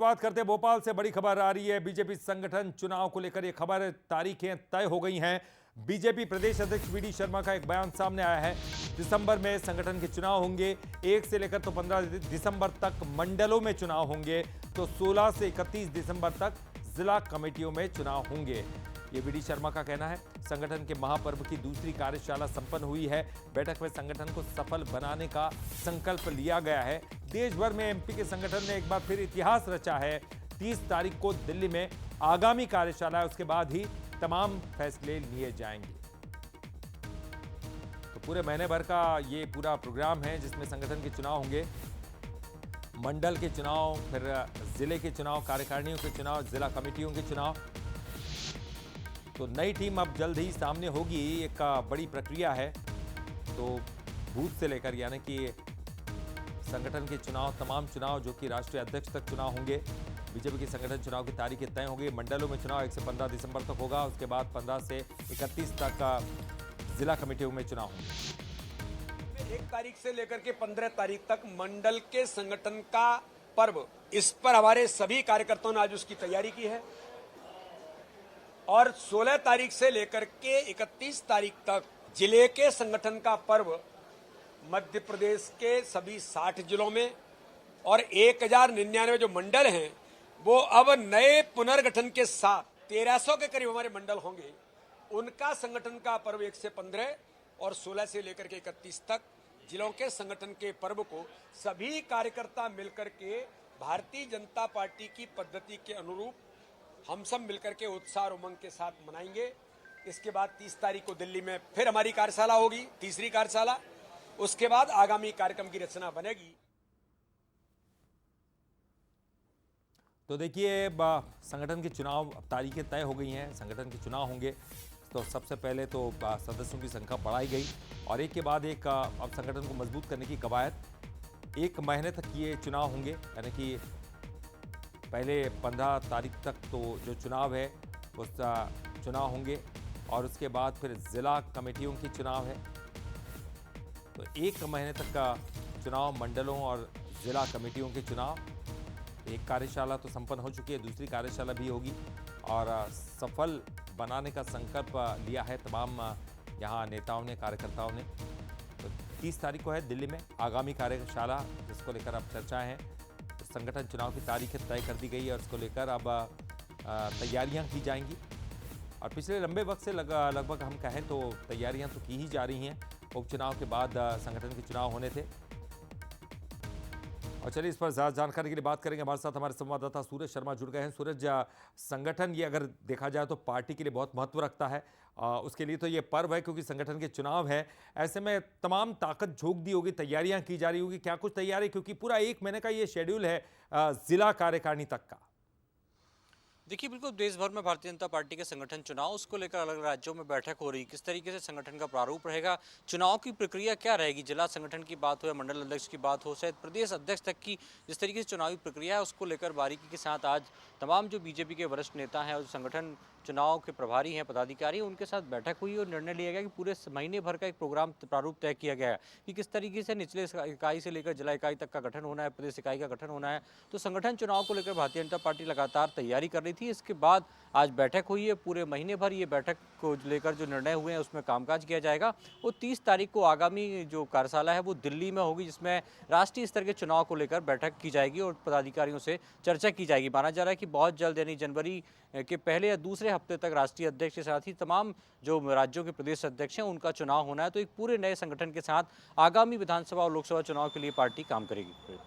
बात करते हैं भोपाल से। बड़ी खबर आ रही है बीजेपी संगठन चुनाव को लेकर। ये खबर तारीखें तय हो गई हैं। बीजेपी प्रदेश अध्यक्ष वीडी शर्मा का एक बयान सामने आया है। दिसंबर में संगठन के चुनाव होंगे। 1 से लेकर तो 15 दिसंबर तक मंडलों में चुनाव होंगे, तो 16 से 31 दिसंबर तक जिला कमेटियों में चुनाव होंगे। ये वीडी शर्मा का कहना है। संगठन के महापर्व की दूसरी कार्यशाला संपन्न हुई है। बैठक में संगठन को सफल बनाने का संकल्प लिया गया है। देश भर में एमपी के संगठन ने एक बार फिर इतिहास रचा है। 30 तारीख को दिल्ली में आगामी कार्यशाला है, उसके बाद ही तमाम फैसले लिए जाएंगे। तो पूरे महीने भर का ये पूरा प्रोग्राम है जिसमें संगठन के चुनाव होंगे, मंडल के चुनाव, फिर जिले के चुनाव, कार्यकारिणियों के चुनाव, जिला कमेटियों के चुनाव। तो नई टीम अब जल्द ही सामने होगी। एक बड़ी प्रक्रिया है। तो बूथ से लेकर यानी कि संगठन के चुनाव, तमाम चुनाव जो कि राष्ट्रीय अध्यक्ष तक चुनाव होंगे। बीजेपी के संगठन चुनाव की तारीखें तय होंगी। मंडलों में चुनाव 1 से 15 दिसंबर तक होगा। उसके बाद 15 से 31 तक जिला कमेटियों में चुनाव होंगे। 1 तारीख से लेकर के 15 तारीख तक मंडल के संगठन का पर्व, इस पर हमारे सभी कार्यकर्ताओं ने आज उसकी तैयारी की है। और 16 तारीख से लेकर के 31 तारीख तक जिले के संगठन का पर्व मध्य प्रदेश के सभी 60 जिलों में, और 1099 जो मंडल हैं वो अब नए पुनर्गठन के साथ 1300 के करीब हमारे मंडल होंगे। उनका संगठन का पर्व 1 से 15 और 16 से लेकर के 31 तक जिलों के संगठन के पर्व को सभी कार्यकर्ता मिलकर के भारतीय जनता पार्टी की पद्धति के अनुरूप हम सब मिलकर के उत्साह और उमंग के साथ मनाएंगे। इसके बाद 30 तारीख को दिल्ली में फिर हमारी कार्यशाला होगी, तीसरी कार्यशाला। उसके बाद आगामी कार्यक्रम की रचना बनेगी। तो देखिए, संगठन के चुनाव अब तारीखें तय हो गई हैं। संगठन के चुनाव होंगे तो सबसे पहले तो सदस्यों की संख्या बढ़ाई गई और एक के बाद एक अब संगठन को मजबूत करने की कवायद। 1 महीने तक ये चुनाव होंगे, यानी कि पहले 15 तारीख तक तो जो चुनाव है उस चुनाव होंगे और उसके बाद फिर जिला कमेटियों की चुनाव है। तो 1 महीने तक का चुनाव, मंडलों और जिला कमेटियों के चुनाव। एक कार्यशाला तो संपन्न हो चुकी है, दूसरी कार्यशाला भी होगी और सफल बनाने का संकल्प लिया है तमाम यहाँ नेताओं ने, कार्यकर्ताओं ने। तो 30 तारीख को है दिल्ली में आगामी कार्यशाला, जिसको लेकर अब चर्चाएं हैं। तो संगठन चुनाव की तारीखें तय कर दी गई है और इसको लेकर अब तैयारियां की जाएंगी। और पिछले लंबे वक्त से लगभग हम कहें तो तैयारियां तो की ही जा रही हैं। उपचुनाव के बाद संगठन के चुनाव होने थे। और चलिए, इस पर ज़्यादा जानकारी के लिए बात करेंगे। हमारे साथ हमारे संवाददाता सूरज शर्मा जुड़ गए हैं। सूरज, संगठन ये अगर देखा जाए तो पार्टी के लिए बहुत महत्व रखता है। उसके लिए तो ये पर्व है क्योंकि संगठन के चुनाव है। ऐसे में तमाम ताकत झोंक दी होगी, तैयारियां की जा रही होगी। क्या कुछ तैयारी, क्योंकि पूरा 1 महीने का ये शेड्यूल है जिला कार्यकारिणी तक का। देखिए, बिल्कुल देश भर में भारतीय जनता पार्टी के संगठन चुनाव, उसको लेकर अलग अलग राज्यों में बैठक हो रही। किस तरीके से संगठन का प्रारूप रहेगा, चुनाव की प्रक्रिया क्या रहेगी, जिला संगठन की बात हो या मंडल अध्यक्ष की बात हो, शायद प्रदेश अध्यक्ष तक की जिस तरीके से चुनावी प्रक्रिया है, उसको लेकर बारीकी के साथ आज तमाम जो बीजेपी के वरिष्ठ नेता हैं और संगठन चुनाव के प्रभारी हैं, पदाधिकारी हैं, उनके साथ बैठक हुई और निर्णय लिया गया कि पूरे महीने भर का एक प्रोग्राम प्रारूप तय किया गया है कि किस तरीके से निचले इकाई से लेकर जिला इकाई तक का गठन होना है, प्रदेश इकाई का गठन होना है। तो संगठन चुनाव को लेकर भारतीय जनता पार्टी लगातार तैयारी कर रही थी। इसके बाद आज बैठक हुई है। पूरे महीने भर ये बैठक को लेकर जो निर्णय हुए हैं उसमें कामकाज किया जाएगा। वो 30 तारीख को आगामी जो कार्यशाला है वो दिल्ली में होगी, जिसमें राष्ट्रीय स्तर के चुनाव को लेकर बैठक की जाएगी और पदाधिकारियों से चर्चा की जाएगी। माना जा रहा है कि बहुत जल्द, यानी जनवरी के पहले या दूसरे हफ्ते तक राष्ट्रीय अध्यक्ष के साथ ही तमाम जो राज्यों के प्रदेश अध्यक्ष हैं उनका चुनाव होना है। तो एक पूरे नए संगठन के साथ आगामी विधानसभा और लोकसभा चुनाव के लिए पार्टी काम करेगी।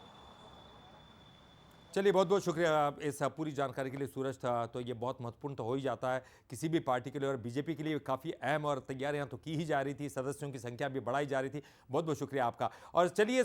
चलिए, बहुत बहुत शुक्रिया इस पूरी जानकारी के लिए सूरज। था तो ये बहुत महत्वपूर्ण तो हो ही जाता है किसी भी पार्टी के लिए, और बीजेपी के लिए काफ़ी अहम, और तैयारियां तो की ही जा रही थी, सदस्यों की संख्या भी बढ़ाई जा रही थी। बहुत बहुत शुक्रिया आपका। और चलिए